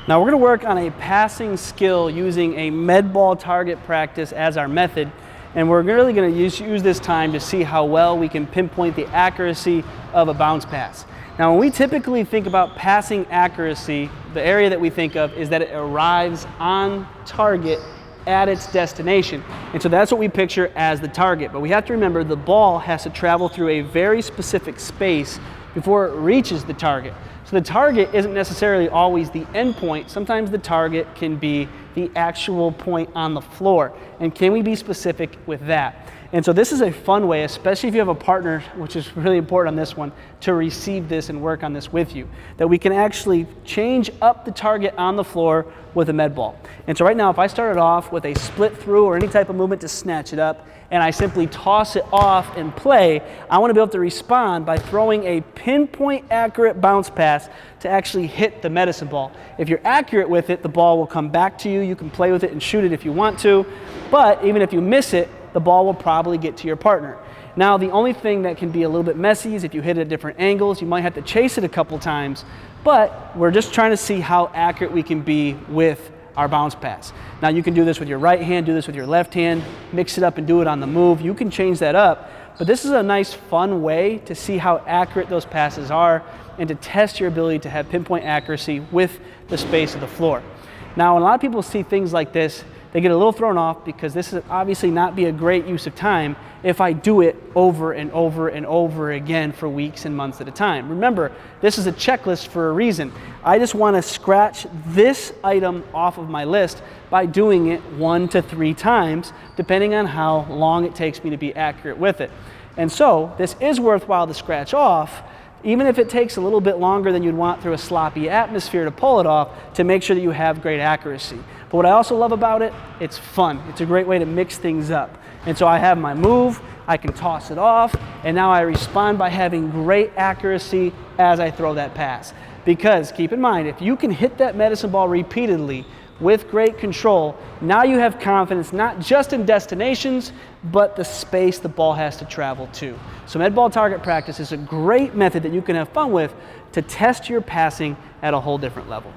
Now we're going to work on a passing skill using a med ball target practice as our method, and we're really going to use this time to see how well we can pinpoint the accuracy of a bounce pass. Now when we typically think about passing accuracy, the area that we think of is that it arrives on target at its destination. And so that's what we picture as the target. But we have to remember the ball has to travel through a very specific space before it reaches the target. So the target isn't necessarily always the end point. Sometimes the target can be the actual point on the floor. And can we be specific with that? And so this is a fun way, especially if you have a partner, which is really important on this one, to receive this and work on this with you, that we can actually change up the target on the floor with a med ball. And so right now, if I started off with a split through or any type of movement to snatch it up, and I simply toss it off and play, I want to be able to respond by throwing a pinpoint accurate bounce pass to actually hit the medicine ball. If you're accurate with it, the ball will come back to you. You can play with it and shoot it if you want to, but even if you miss it, the ball will probably get to your partner. Now, the only thing that can be a little bit messy is if you hit it at different angles, you might have to chase it a couple times, but we're just trying to see how accurate we can be with our bounce pass. Now, you can do this with your right hand, do this with your left hand, mix it up and do it on the move. You can change that up, but this is a nice, fun way to see how accurate those passes are and to test your ability to have pinpoint accuracy with the space of the floor. Now, when a lot of people see things like this, they get a little thrown off because this is obviously not be a great use of time if I do it over and over and over again for weeks and months at a time. Remember, this is a checklist for a reason. I just want to scratch this item off of my list by doing it 1 to 3 times, depending on how long it takes me to be accurate with it. And so this is worthwhile to scratch off, even if it takes a little bit longer than you'd want through a sloppy atmosphere to pull it off, to make sure that you have great accuracy. But what I also love about it, it's fun. It's a great way to mix things up. And so I have my move, I can toss it off, and now I respond by having great accuracy as I throw that pass. Because keep in mind, if you can hit that medicine ball repeatedly with great control, now you have confidence not just in destinations, but the space the ball has to travel to. So med ball target practice is a great method that you can have fun with to test your passing at a whole different level.